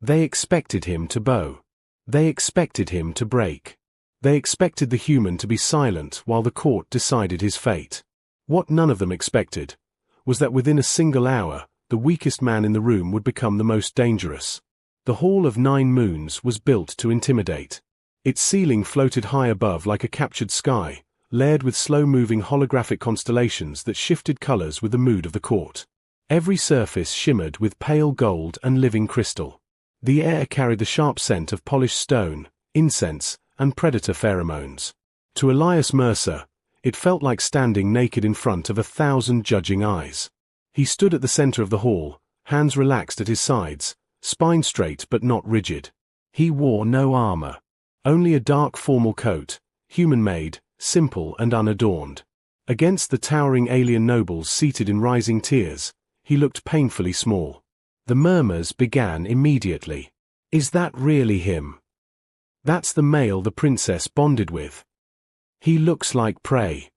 They expected him to bow. They expected him to break. They expected the human to be silent while the court decided his fate. What none of them expected was that within a single hour, the weakest man in the room would become the most dangerous. The Hall of 9 Moons was built to intimidate. Its ceiling floated high above like a captured sky, layered with slow-moving holographic constellations that shifted colors with the mood of the court. Every surface shimmered with pale gold and living crystal. The air carried the sharp scent of polished stone, incense, and predator pheromones. To Elias Mercer, it felt like standing naked in front of 1,000 judging eyes. He stood at the center of the hall, hands relaxed at his sides, spine straight but not rigid. He wore no armor. Only a dark formal coat, human-made, simple and unadorned. Against the towering alien nobles seated in rising tiers, he looked painfully small. The murmurs began immediately. Is that really him? That's the male the princess bonded with. He looks like prey.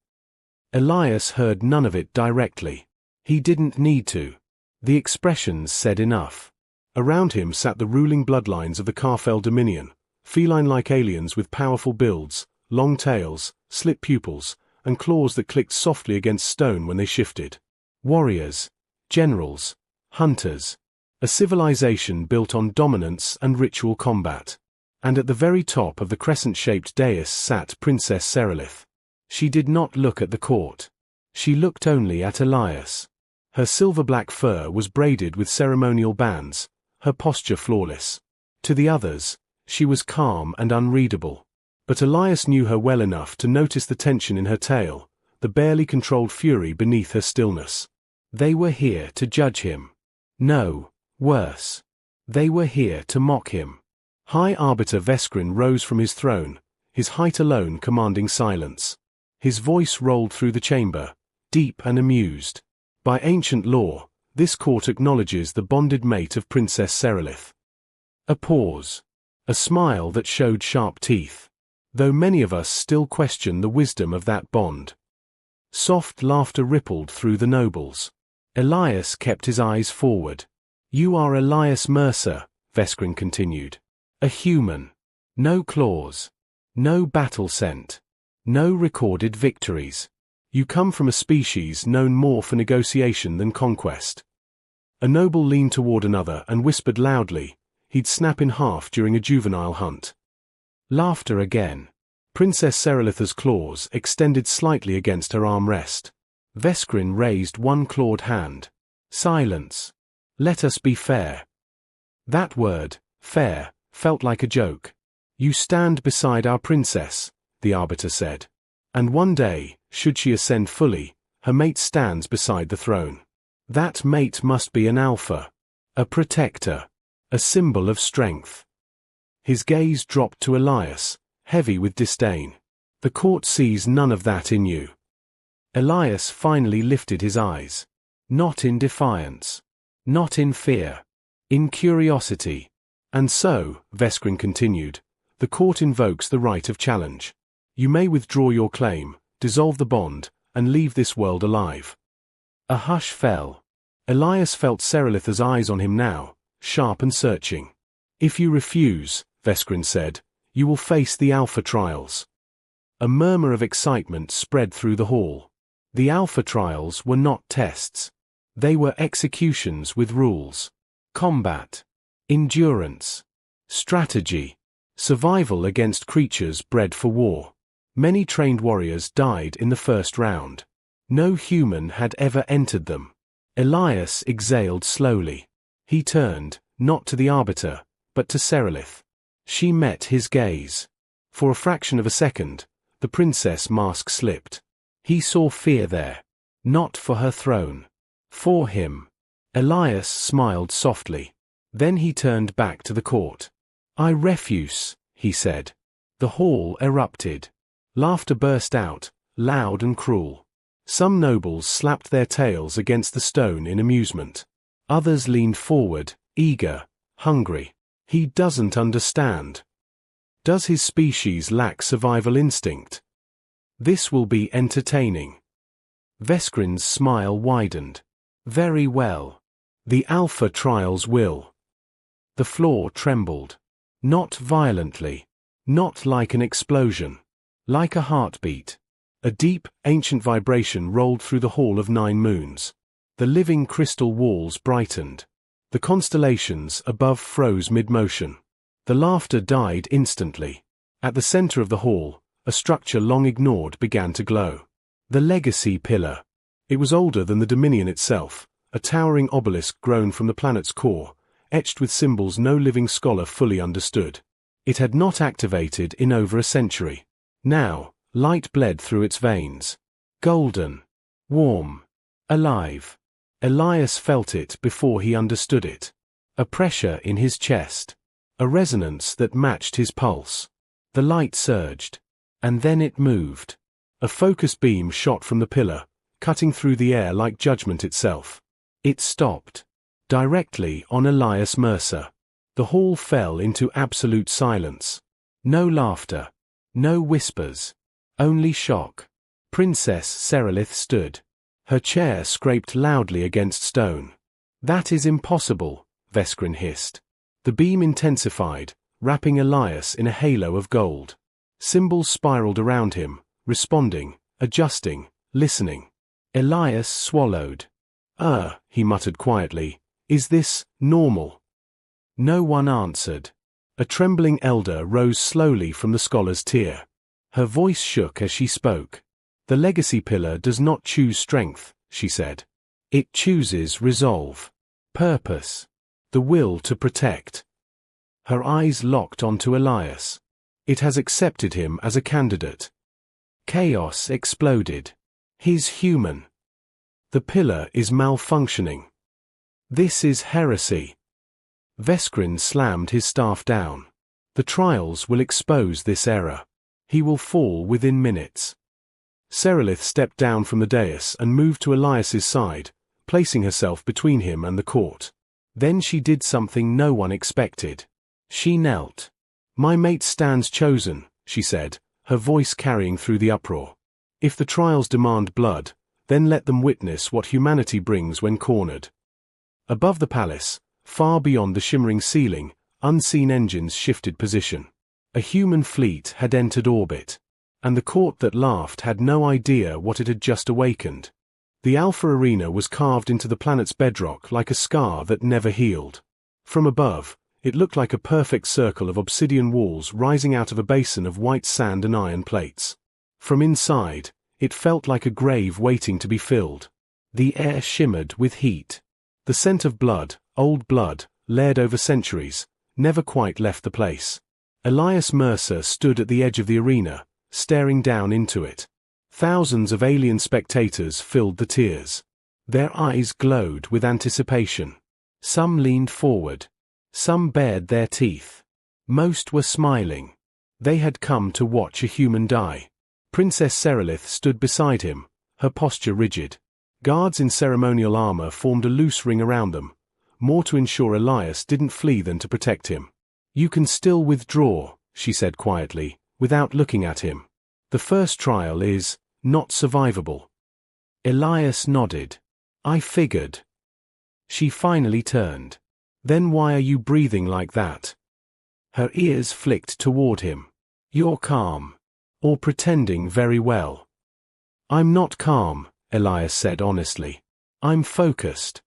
Elias heard none of it directly. He didn't need to. The expressions said enough. Around him sat the ruling bloodlines of the Carfel Dominion, feline-like aliens with powerful builds, long tails, slit pupils, and claws that clicked softly against stone when they shifted. Warriors, generals, hunters. A civilization built on dominance and ritual combat. And at the very top of the crescent-shaped dais sat Princess Serelith. She did not look at the court. She looked only at Elias. Her silver-black fur was braided with ceremonial bands, her posture flawless. To the others, she was calm and unreadable. But Elias knew her well enough to notice the tension in her tail, the barely controlled fury beneath her stillness. They were here to judge him. No, worse. They were here to mock him. High Arbiter Veskrin rose from his throne, his height alone commanding silence. His voice rolled through the chamber, deep and amused. By ancient law, this court acknowledges the bonded mate of Princess Serelith. A pause. A smile that showed sharp teeth. Though many of us still question the wisdom of that bond. Soft laughter rippled through the nobles. Elias kept his eyes forward. You are Elias Mercer, Veskrin continued. A human. No claws. No battle scent. No recorded victories. You come from a species known more for negotiation than conquest. A noble leaned toward another and whispered loudly, he'd snap in half during a juvenile hunt. Laughter again. Princess Serelith's claws extended slightly against her armrest. Veskrin raised one clawed hand. Silence. Let us be fair. That word, fair, felt like a joke. You stand beside our princess, the Arbiter said. And one day, should she ascend fully, her mate stands beside the throne. That mate must be an alpha. A protector. A symbol of strength. His gaze dropped to Elias, heavy with disdain. The court sees none of that in you. Elias finally lifted his eyes. Not in defiance. Not in fear. In curiosity. And so, Veskrin continued, the court invokes the right of challenge. You may withdraw your claim, dissolve the bond, and leave this world alive. A hush fell. Elias felt Serelith's eyes on him now, sharp and searching. If you refuse, Veskrin said, you will face the Alpha Trials. A murmur of excitement spread through the hall. The Alpha Trials were not tests. They were executions with rules. Combat. Endurance. Strategy. Survival against creatures bred for war. Many trained warriors died in the first round. No human had ever entered them. Elias exhaled slowly. He turned, not to the Arbiter, but to Serelith. She met his gaze. For a fraction of a second, the princess mask slipped. He saw fear there. Not for her throne. For him. Elias smiled softly. Then he turned back to the court. I refuse, he said. The hall erupted. Laughter burst out, loud and cruel. Some nobles slapped their tails against the stone in amusement. Others leaned forward, eager, hungry. He doesn't understand. Does his species lack survival instinct? This will be entertaining. Veskrin's smile widened. Very well. The Alpha Trials will. The floor trembled. Not violently. Not like an explosion. Like a heartbeat. A deep, ancient vibration rolled through the Hall of Nine Moons. The living crystal walls brightened. The constellations above froze mid-motion. The laughter died instantly. At the center of the hall, a structure long ignored began to glow. The legacy pillar. It was older than the Dominion itself, a towering obelisk grown from the planet's core, etched with symbols no living scholar fully understood. It had not activated in over a century. Now, light bled through its veins. Golden. Warm. Alive. Elias felt it before he understood it. A pressure in his chest. A resonance that matched his pulse. The light surged. And then it moved. A focused beam shot from the pillar, cutting through the air like judgment itself. It stopped. Directly on Elias Mercer. The hall fell into absolute silence. No laughter. No whispers. Only shock. Princess Serelith stood. Her chair scraped loudly against stone. "That is impossible," Veskrin hissed. The beam intensified, wrapping Elias in a halo of gold. Symbols spiraled around him, responding, adjusting, listening. Elias swallowed. He muttered quietly, "is this normal?" No one answered. A trembling elder rose slowly from the scholar's tier. Her voice shook as she spoke. "The legacy pillar does not choose strength," she said. "It chooses resolve. Purpose. The will to protect." Her eyes locked onto Elias. It has accepted him as a candidate. Chaos exploded. He's human. The pillar is malfunctioning. This is heresy. Veskrin slammed his staff down. The trials will expose this error. He will fall within minutes. Serelith stepped down from the dais and moved to Elias's side, placing herself between him and the court. Then she did something no one expected. She knelt. "My mate stands chosen," she said, her voice carrying through the uproar. "If the trials demand blood, then let them witness what humanity brings when cornered." Above the palace, far beyond the shimmering ceiling, unseen engines shifted position. A human fleet had entered orbit. And the court that laughed had no idea what it had just awakened. The Alpha Arena was carved into the planet's bedrock like a scar that never healed. From above, it looked like a perfect circle of obsidian walls rising out of a basin of white sand and iron plates. From inside, it felt like a grave waiting to be filled. The air shimmered with heat. The scent of blood, old blood, layered over centuries, never quite left the place. Elias Mercer stood at the edge of the arena, staring down into it. Thousands of alien spectators filled the tiers. Their eyes glowed with anticipation. Some leaned forward. Some bared their teeth. Most were smiling. They had come to watch a human die. Princess Serelith stood beside him, her posture rigid. Guards in ceremonial armor formed a loose ring around them, more to ensure Elias didn't flee than to protect him. "You can still withdraw," she said quietly, without looking at him. "The first trial is not survivable." Elias nodded. "I figured." She finally turned. "Then why are you breathing like that?" Her ears flicked toward him. "You're calm. Or pretending very well." "I'm not calm," Elias said honestly. "I'm focused."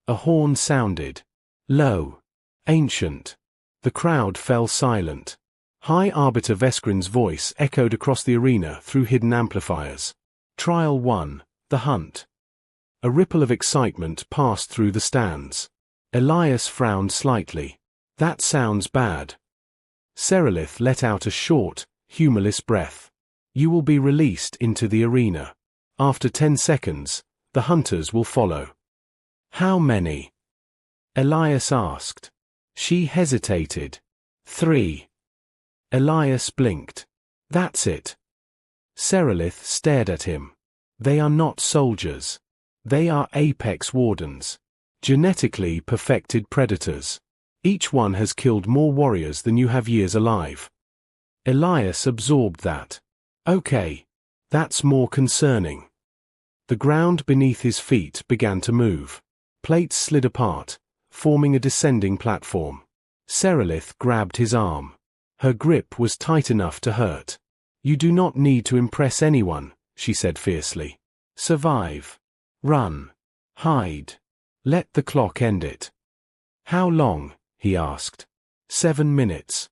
A horn sounded. Low. Ancient. The crowd fell silent. High Arbiter Veskrin's voice echoed across the arena through hidden amplifiers. Trial 1, The Hunt. A ripple of excitement passed through the stands. Elias frowned slightly. "That sounds bad." Serelith let out a short, humorless breath. "You will be released into the arena. After 10 seconds, the hunters will follow." "How many?" Elias asked. She hesitated. 3. Elias blinked. "That's it." Serelith stared at him. "They are not soldiers. They are apex wardens. Genetically perfected predators. Each one has killed more warriors than you have years alive." Elias absorbed that. "Okay. That's more concerning." The ground beneath his feet began to move. Plates slid apart, forming a descending platform. Serelith grabbed his arm. Her grip was tight enough to hurt. "You do not need to impress anyone," she said fiercely. "Survive. Run. Hide. Let the clock end it." "How long?" he asked. 7 minutes.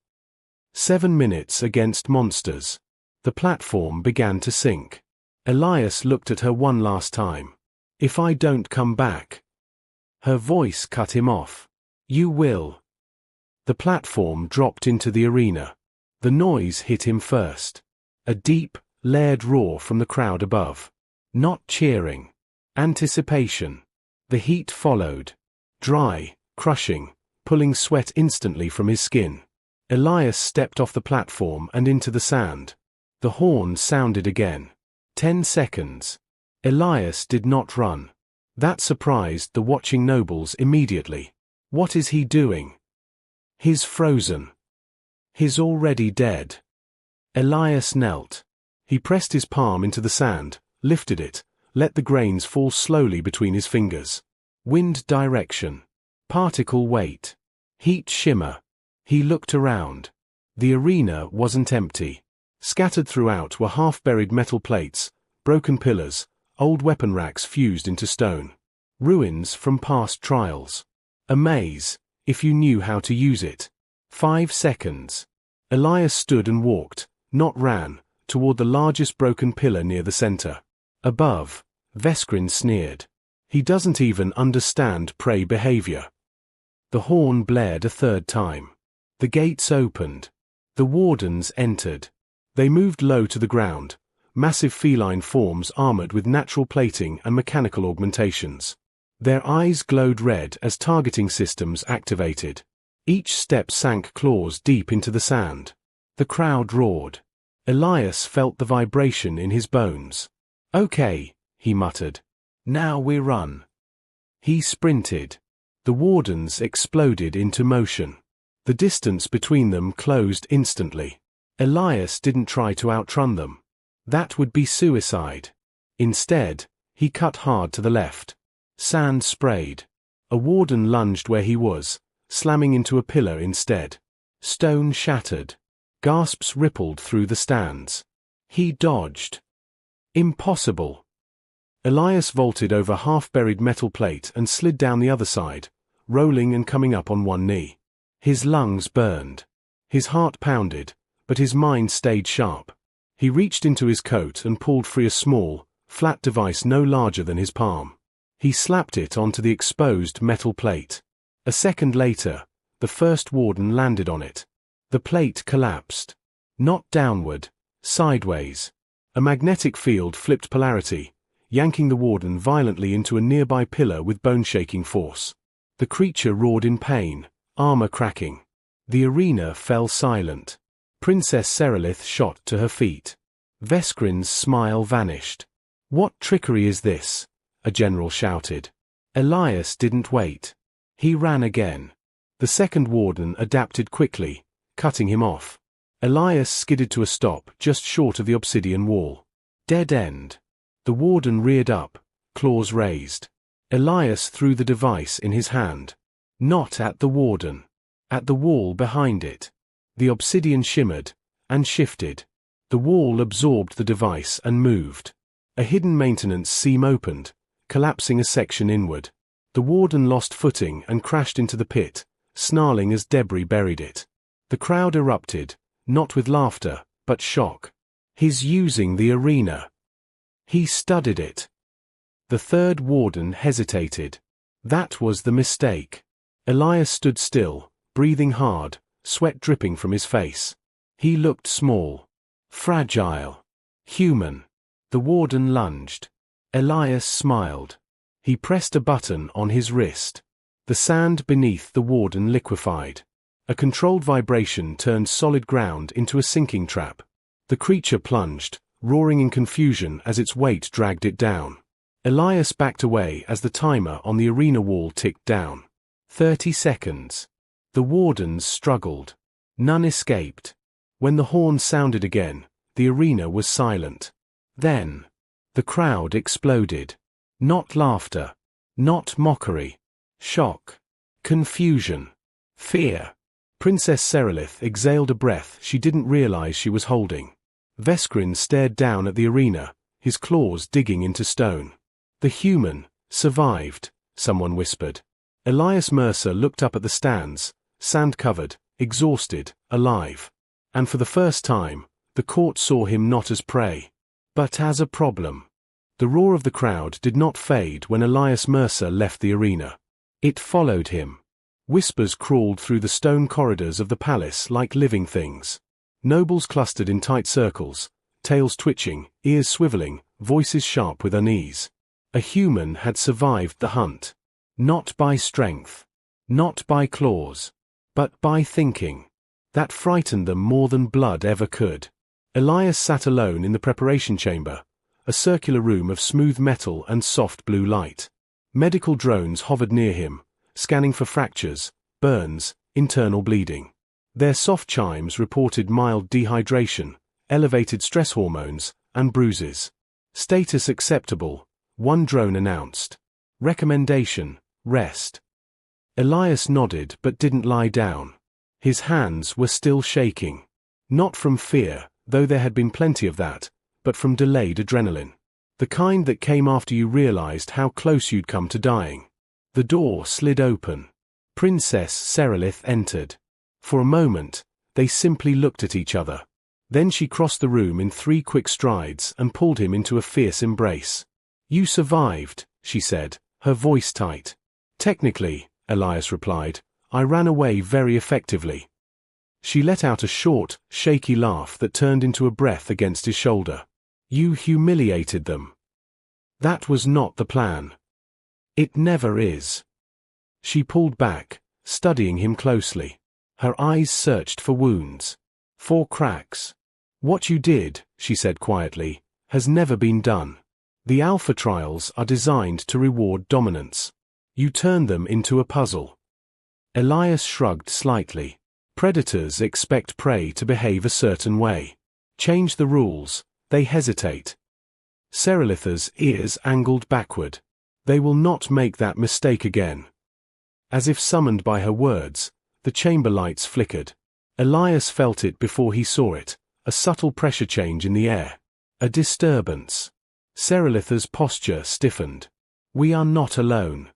7 minutes against monsters. The platform began to sink. Elias looked at her one last time. "If I don't come back." Her voice cut him off. "You will." The platform dropped into the arena. The noise hit him first. A deep, layered roar from the crowd above. Not cheering. Anticipation. The heat followed. Dry, crushing, pulling sweat instantly from his skin. Elias stepped off the platform and into the sand. The horn sounded again. 10 seconds. Elias did not run. That surprised the watching nobles immediately. What is he doing? He's frozen. He's already dead. Elias knelt. He pressed his palm into the sand, lifted it, let the grains fall slowly between his fingers. Wind direction. Particle weight. Heat shimmer. He looked around. The arena wasn't empty. Scattered throughout were half-buried metal plates, broken pillars, old weapon racks fused into stone. Ruins from past trials. A maze, if you knew how to use it. 5 seconds. Elias stood and walked, not ran, toward the largest broken pillar near the center. Above, Veskrin sneered. "He doesn't even understand prey behavior." The horn blared a third time. The gates opened. The wardens entered. They moved low to the ground, massive feline forms armored with natural plating and mechanical augmentations. Their eyes glowed red as targeting systems activated. Each step sank claws deep into the sand. The crowd roared. Elias felt the vibration in his bones. "Okay," he muttered. "Now we run." He sprinted. The wardens exploded into motion. The distance between them closed instantly. Elias didn't try to outrun them. That would be suicide. Instead, he cut hard to the left. Sand sprayed. A warden lunged where he was, slamming into a pillar instead. Stone shattered. Gasps rippled through the stands. He dodged. Impossible. Elias vaulted over half-buried metal plate and slid down the other side, rolling and coming up on one knee. His lungs burned. His heart pounded, but his mind stayed sharp. He reached into his coat and pulled free a small, flat device no larger than his palm. He slapped it onto the exposed metal plate. A second later, the first warden landed on it. The plate collapsed. Not downward, sideways. A magnetic field flipped polarity, yanking the warden violently into a nearby pillar with bone-shaking force. The creature roared in pain, armor cracking. The arena fell silent. Princess Serelith shot to her feet. Veskrin's smile vanished. "What trickery is this?" a general shouted. Elias didn't wait. He ran again. The second warden adapted quickly, cutting him off. Elias skidded to a stop just short of the obsidian wall. Dead end. The warden reared up, claws raised. Elias threw the device in his hand. Not at the warden. At the wall behind it. The obsidian shimmered, and shifted. The wall absorbed the device and moved. A hidden maintenance seam opened, collapsing a section inward. The warden lost footing and crashed into the pit, snarling as debris buried it. The crowd erupted, not with laughter, but shock. "He's using the arena." He studied it. The third warden hesitated. That was the mistake. Elias stood still, breathing hard, sweat dripping from his face. He looked small. Fragile. Human. The warden lunged. Elias smiled. He pressed a button on his wrist. The sand beneath the warden liquefied. A controlled vibration turned solid ground into a sinking trap. The creature plunged, roaring in confusion as its weight dragged it down. Elias backed away as the timer on the arena wall ticked down. 30 seconds. The wardens struggled. None escaped. When the horn sounded again, the arena was silent. Then, the crowd exploded. Not laughter. Not mockery. Shock. Confusion. Fear. Princess Serelith exhaled a breath she didn't realize she was holding. Veskrin stared down at the arena, his claws digging into stone. The human survived, someone whispered. Elias Mercer looked up at the stands, sand-covered, exhausted, alive. And for the first time, the court saw him not as prey, but as a problem. The roar of the crowd did not fade when Elias Mercer left the arena. It followed him. Whispers crawled through the stone corridors of the palace like living things. Nobles clustered in tight circles, tails twitching, ears swiveling, voices sharp with unease. A human had survived the hunt. Not by strength. Not by claws. But by thinking. That frightened them more than blood ever could. Elias sat alone in the preparation chamber, a circular room of smooth metal and soft blue light. Medical drones hovered near him, scanning for fractures, burns, internal bleeding. Their soft chimes reported mild dehydration, elevated stress hormones, and bruises. Status acceptable, one drone announced. Recommendation, rest. Elias nodded but didn't lie down. His hands were still shaking. Not from fear, though there had been plenty of that, but from delayed adrenaline. The kind that came after you realized how close you'd come to dying. The door slid open. Princess Serelith entered. For a moment, they simply looked at each other. Then she crossed the room in 3 quick strides and pulled him into a fierce embrace. "You survived," she said, her voice tight. "Technically," Elias replied, "I ran away very effectively." She let out a short, shaky laugh that turned into a breath against his shoulder. "You humiliated them." "That was not the plan." "It never is." She pulled back, studying him closely. Her eyes searched for wounds. For cracks. "What you did," she said quietly, "has never been done. The alpha trials are designed to reward dominance. You turned them into a puzzle." Elias shrugged slightly. Predators expect prey to behave a certain way. Change the rules, they hesitate. Serelith's ears angled backward. They will not make that mistake again. As if summoned by her words, the chamber lights flickered. Elias felt it before he saw it, a subtle pressure change in the air. A disturbance. Serelith's posture stiffened. "We are not alone."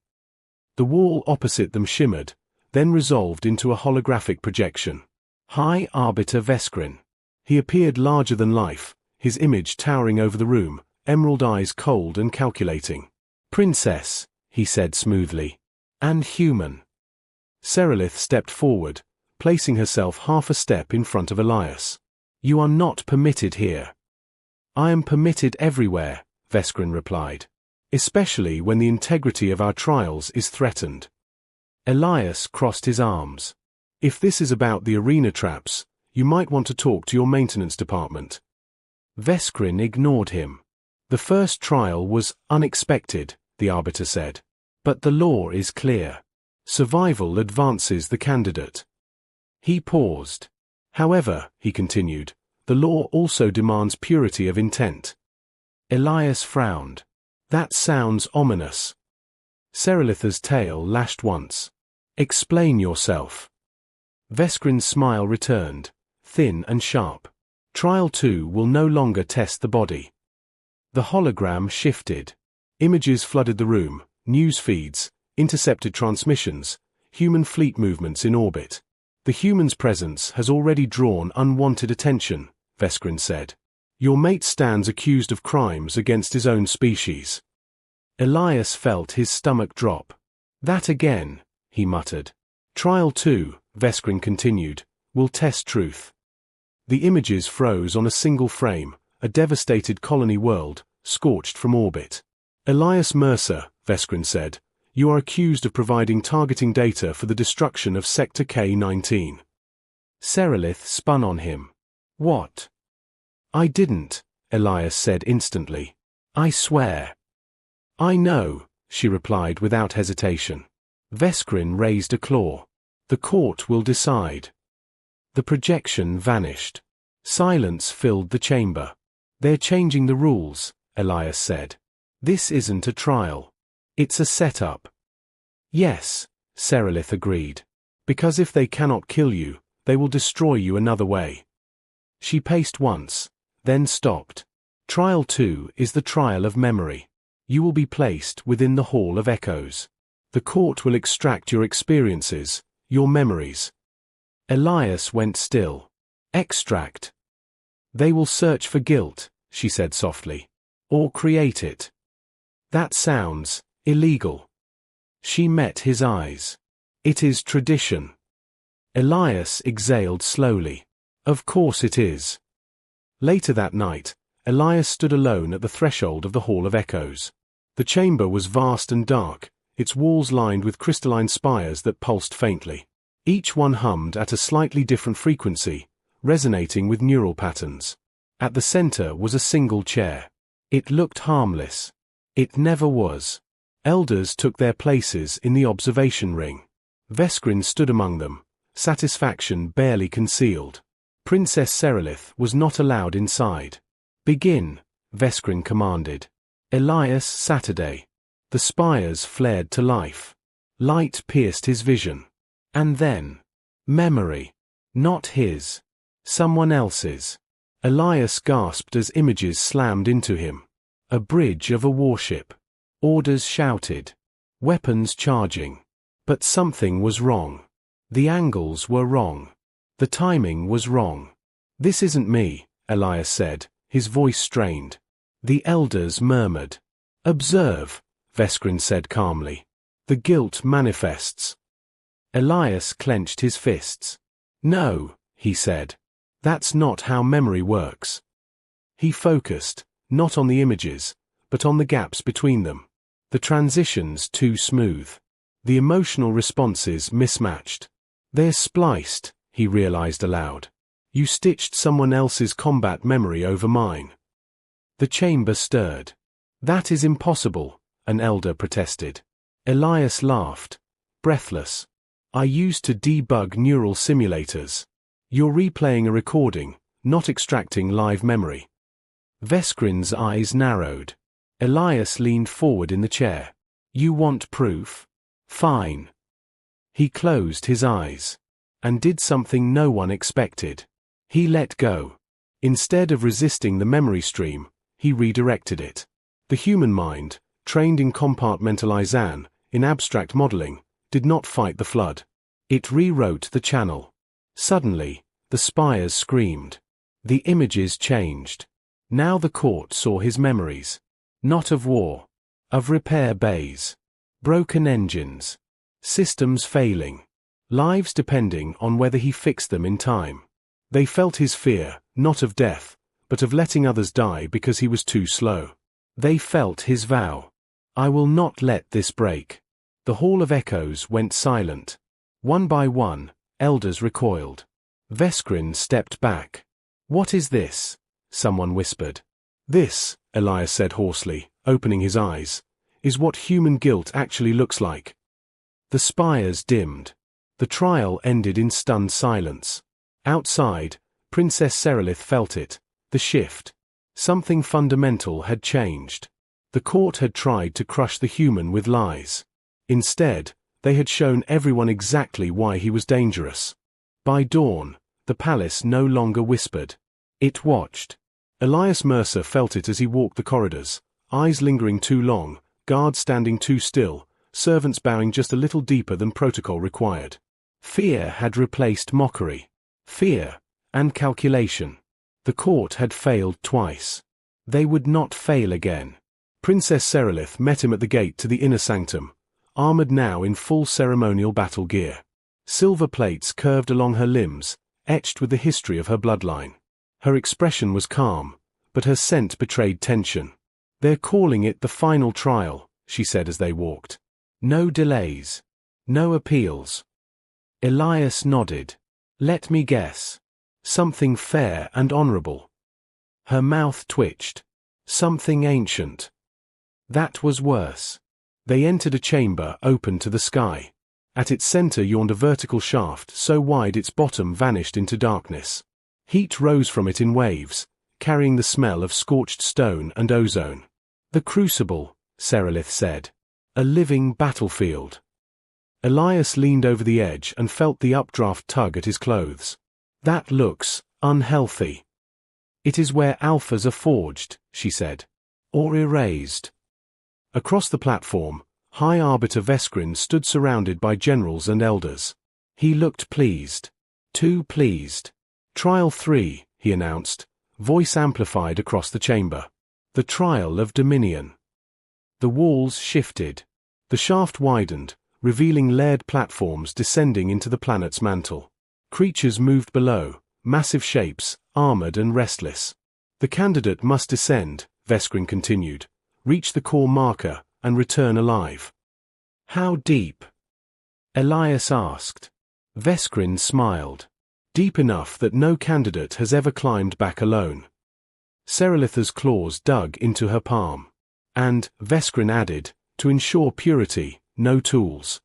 The wall opposite them shimmered, then resolved into a holographic projection. High Arbiter Veskrin. He appeared larger than life, his image towering over the room, emerald eyes cold and calculating. "Princess," he said smoothly. "And human." Serelith stepped forward, placing herself half a step in front of Elias. "You are not permitted here." "I am permitted everywhere," Veskrin replied. "Especially when the integrity of our trials is threatened." Elias crossed his arms. "If this is about the arena traps, you might want to talk to your maintenance department." Veskrin ignored him. "The first trial was unexpected," the arbiter said. "But the law is clear. Survival advances the candidate." He paused. "However," he continued, "the law also demands purity of intent." Elias frowned. "That sounds ominous." Serelith's tail lashed once. "Explain yourself." Veskrin's smile returned, thin and sharp. "Trial 2 will no longer test the body." The hologram shifted. Images flooded the room, news feeds, intercepted transmissions, human fleet movements in orbit. "The human's presence has already drawn unwanted attention," Veskrin said. "Your mate stands accused of crimes against his own species." Elias felt his stomach drop. "That again," he muttered. "Trial 2, Veskrin continued, "will test truth." The images froze on a single frame, a devastated colony world, scorched from orbit. "Elias Mercer," Veskrin said, "you are accused of providing targeting data for the destruction of Sector K-19. Serelith spun on him. "What?" "I didn't," Elias said instantly. "I swear." "I know," she replied without hesitation. Veskrin raised a claw. "The court will decide." The projection vanished. Silence filled the chamber. "They're changing the rules," Elias said. "This isn't a trial. It's a setup." "Yes," Serelith agreed. Because if they cannot kill you, they will destroy you another way. She paced once, then stopped. Trial 2 is the trial of memory. You will be placed within the Hall of Echoes. The court will extract your experiences, your memories. Elias went still. Extract. They will search for guilt, she said softly. Or create it. That sounds illegal. She met his eyes. It is tradition. Elias exhaled slowly. Of course it is. Later that night, Elias stood alone at the threshold of the Hall of Echoes. The chamber was vast and dark, its walls lined with crystalline spires that pulsed faintly. Each one hummed at a slightly different frequency, resonating with neural patterns. At the center was a single chair. It looked harmless. It never was. Elders took their places in the observation ring. Veskrin stood among them, satisfaction barely concealed. Princess Serelith was not allowed inside. Begin, Veskrin commanded. Elias Saturday. The spires flared to life. Light pierced his vision. And then, memory. Not his. Someone else's. Elias gasped as images slammed into him. A bridge of a warship. Orders shouted. Weapons charging. But something was wrong. The angles were wrong. The timing was wrong. This isn't me, Elias said, his voice strained. The elders murmured. Observe, Veskrin said calmly. The guilt manifests. Elias clenched his fists. No, he said. That's not how memory works. He focused, not on the images, but on the gaps between them. The transitions too smooth. The emotional responses mismatched. They're spliced, he realized aloud. You stitched someone else's combat memory over mine. The chamber stirred. That is impossible, an elder protested. Elias laughed, breathless. I used to debug neural simulators. You're replaying a recording, not extracting live memory. Veskrin's eyes narrowed. Elias leaned forward in the chair. You want proof? Fine. He closed his eyes. And did something no one expected. He let go. Instead of resisting the memory stream, he redirected it. The human mind, trained in compartmentalization, in abstract modeling, did not fight the flood. It rewrote the channel. Suddenly, the spires screamed. The images changed. Now the court saw his memories. Not of war. Of repair bays. Broken engines. Systems failing. Lives depending on whether he fixed them in time. They felt his fear, not of death, but of letting others die because he was too slow. They felt his vow. I will not let this break. The Hall of Echoes went silent. One by one, elders recoiled. Veskrin stepped back. What is this? Someone whispered. This, Elias said hoarsely, opening his eyes, is what human guilt actually looks like. The spires dimmed. The trial ended in stunned silence. Outside, Princess Serelith felt it, the shift. Something fundamental had changed. The court had tried to crush the human with lies. Instead, they had shown everyone exactly why he was dangerous. By dawn, the palace no longer whispered. It watched. Elias Mercer felt it as he walked the corridors, eyes lingering too long, guards standing too still, servants bowing just a little deeper than protocol required. Fear had replaced mockery. Fear and calculation. The court had failed twice. They would not fail again. Princess Serelith met him at the gate to the inner sanctum, armored now in full ceremonial battle gear. Silver plates curved along her limbs, etched with the history of her bloodline. Her expression was calm, but her scent betrayed tension. They're calling it the final trial, she said as they walked. No delays. No appeals. Elias nodded. Let me guess. Something fair and honorable. Her mouth twitched. Something ancient. That was worse. They entered a chamber open to the sky. At its center yawned a vertical shaft so wide its bottom vanished into darkness. Heat rose from it in waves, carrying the smell of scorched stone and ozone. The crucible, Serelith said. A living battlefield. Elias leaned over the edge and felt the updraft tug at his clothes. That looks unhealthy. It is where alphas are forged, she said. Or erased. Across the platform, High Arbiter Veskrin stood surrounded by generals and elders. He looked pleased. Too pleased. Trial 3, he announced, voice amplified across the chamber. The trial of Dominion. The walls shifted. The shaft widened, revealing layered platforms descending into the planet's mantle. Creatures moved below, massive shapes, armored and restless. The candidate must descend, Veskrin continued, reach the core marker, and return alive. How deep? Elias asked. Veskrin smiled. Deep enough that no candidate has ever climbed back alone. Serelitha's claws dug into her palm. And, Veskrin added, to ensure purity, no tools.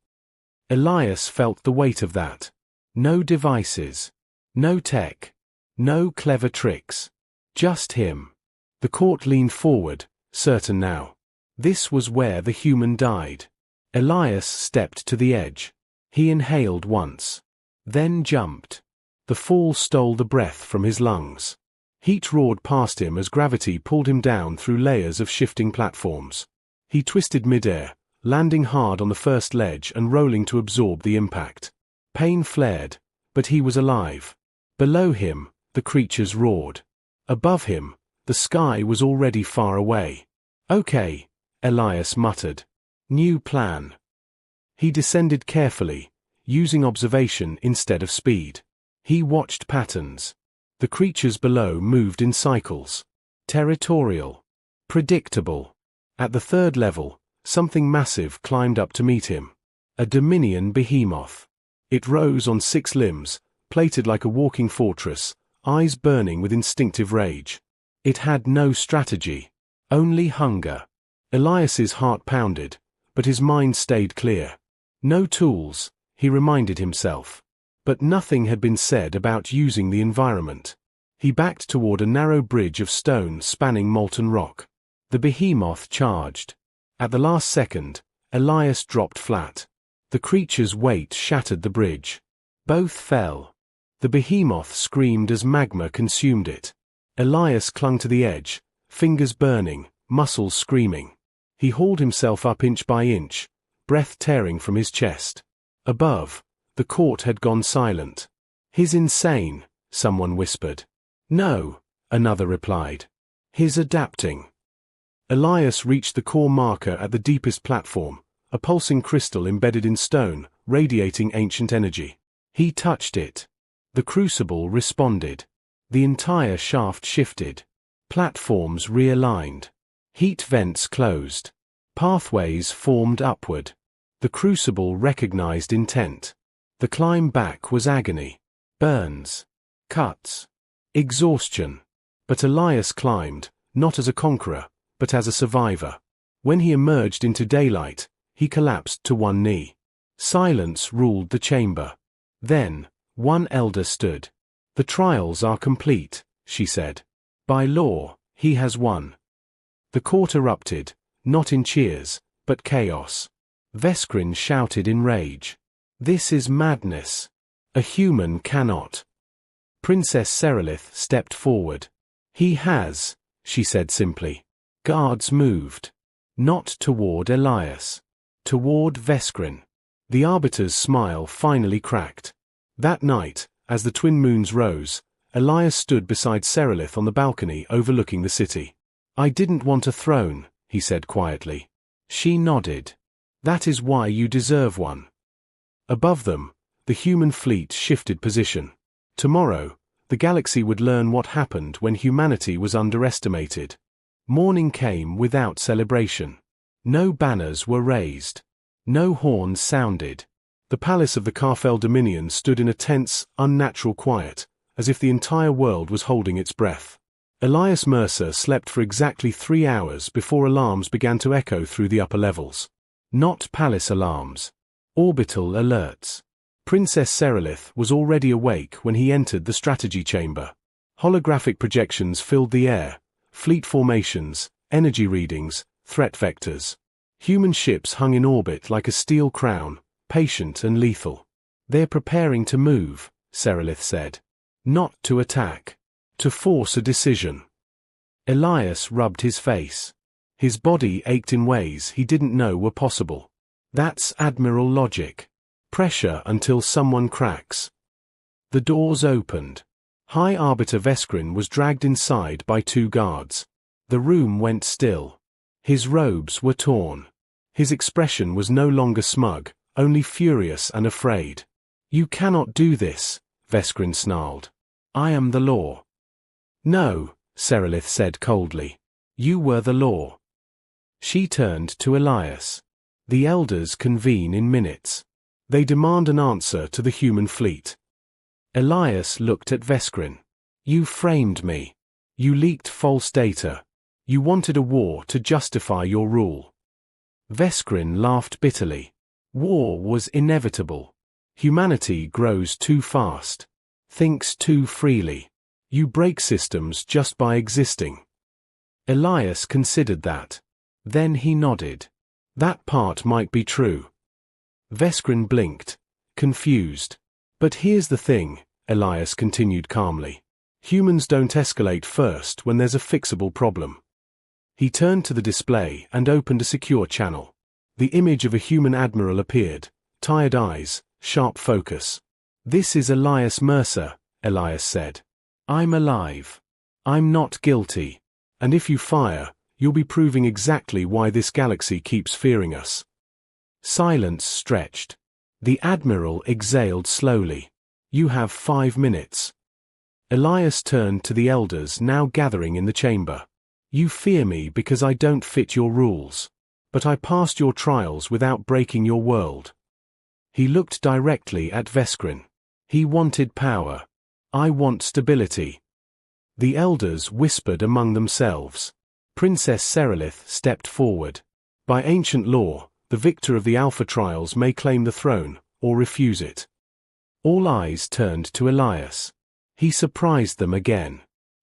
Elias felt the weight of that. No devices. No tech. No clever tricks. Just him. The court leaned forward, certain now. This was where the human died. Elias stepped to the edge. He inhaled once. Then jumped. The fall stole the breath from his lungs. Heat roared past him as gravity pulled him down through layers of shifting platforms. He twisted midair, landing hard on the first ledge and rolling to absorb the impact. Pain flared, but he was alive. Below him, the creatures roared. Above him, the sky was already far away. Okay, Elias muttered. New plan. He descended carefully, using observation instead of speed. He watched patterns. The creatures below moved in cycles. Territorial. Predictable. At the third level, something massive climbed up to meet him. A Dominion behemoth. It rose on 6 limbs, plated like a walking fortress, eyes burning with instinctive rage. It had no strategy. Only hunger. Elias's heart pounded, but his mind stayed clear. No tools, he reminded himself. But nothing had been said about using the environment. He backed toward a narrow bridge of stone spanning molten rock. The behemoth charged. At the last second, Elias dropped flat. The creature's weight shattered the bridge. Both fell. The behemoth screamed as magma consumed it. Elias clung to the edge, fingers burning, muscles screaming. He hauled himself up inch by inch, breath tearing from his chest. Above, the court had gone silent. He's insane, someone whispered. No, another replied. He's adapting. Elias reached the core marker at the deepest platform, a pulsing crystal embedded in stone, radiating ancient energy. He touched it. The crucible responded. The entire shaft shifted. Platforms realigned. Heat vents closed. Pathways formed upward. The crucible recognized intent. The climb back was agony. Burns. Cuts. Exhaustion. But Elias climbed, not as a conqueror, but as a survivor. When he emerged into daylight, he collapsed to one knee. Silence ruled the chamber. Then, one elder stood. The trials are complete, she said. By law, he has won. The court erupted, not in cheers, but chaos. Veskrin shouted in rage. This is madness. A human cannot. Princess Serelith stepped forward. He has, she said simply. Guards moved. Not toward Elias. Toward Veskrin. The Arbiter's smile finally cracked. That night, as the twin moons rose, Elias stood beside Serelith on the balcony overlooking the city. I didn't want a throne, he said quietly. She nodded. That is why you deserve one. Above them, the human fleet shifted position. Tomorrow, the galaxy would learn what happened when humanity was underestimated. Morning came without celebration. No banners were raised. No horns sounded. The palace of the Carfel Dominion stood in a tense, unnatural quiet, as if the entire world was holding its breath. Elias Mercer slept for exactly 3 hours before alarms began to echo through the upper levels. Not palace alarms. Orbital alerts. Princess Serelith was already awake when he entered the strategy chamber. Holographic projections filled the air, fleet formations, energy readings, threat vectors. Human ships hung in orbit like a steel crown, patient and lethal. They're preparing to move, Serelith said. Not to attack. To force a decision. Elias rubbed his face. His body ached in ways he didn't know were possible. That's Admiral logic. Pressure until someone cracks. The doors opened. High Arbiter Veskrin was dragged inside by 2 guards. The room went still. His robes were torn. His expression was no longer smug, only furious and afraid. You cannot do this, Veskrin snarled. I am the law. No, Serelith said coldly. You were the law. She turned to Elias. The elders convene in minutes. They demand an answer to the human fleet. Elias looked at Veskrin. You framed me. You leaked false data. You wanted a war to justify your rule. Veskrin laughed bitterly. War was inevitable. Humanity grows too fast. Thinks too freely. You break systems just by existing. Elias considered that. Then he nodded. That part might be true. Veskrin blinked, confused. But here's the thing, Elias continued calmly. Humans don't escalate first when there's a fixable problem. He turned to the display and opened a secure channel. The image of a human admiral appeared, tired eyes, sharp focus. This is Elias Mercer, Elias said. I'm alive. I'm not guilty. And if you fire, you'll be proving exactly why this galaxy keeps fearing us. Silence stretched. The Admiral exhaled slowly. You have 5 minutes. Elias turned to the elders now gathering in the chamber. You fear me because I don't fit your rules. But I passed your trials without breaking your world. He looked directly at Veskrin. He wanted power. I want stability. The elders whispered among themselves. Princess Serelith stepped forward. By ancient law, the victor of the Alpha trials may claim the throne, or refuse it. All eyes turned to Elias. He surprised them again.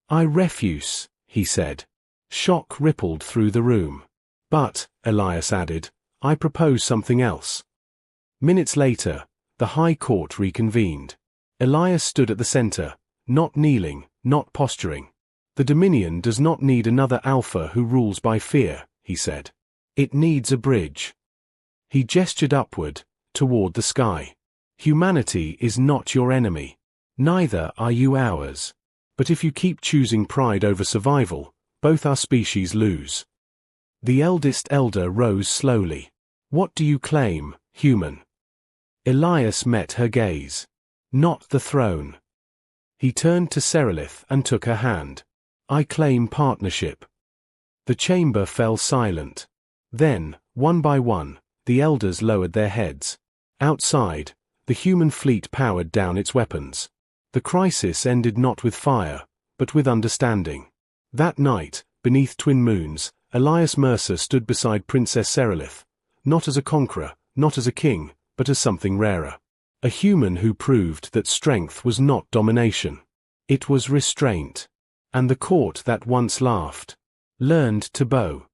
I refuse, he said. Shock rippled through the room. But, Elias added, I propose something else. Minutes later, the High Court reconvened. Elias stood at the center, not kneeling, not posturing. The Dominion does not need another Alpha who rules by fear, he said. It needs a bridge. He gestured upward, toward the sky. Humanity is not your enemy. Neither are you ours. But if you keep choosing pride over survival, both our species lose. The eldest elder rose slowly. What do you claim, human? Elias met her gaze. Not the throne. He turned to Serelith and took her hand. I claim partnership. The chamber fell silent. Then, one by one, the elders lowered their heads. Outside, the human fleet powered down its weapons. The crisis ended not with fire, but with understanding. That night, beneath twin moons, Elias Mercer stood beside Princess Serelith, not as a conqueror, not as a king, but as something rarer. A human who proved that strength was not domination. It was restraint. And the court that once laughed, learned to bow.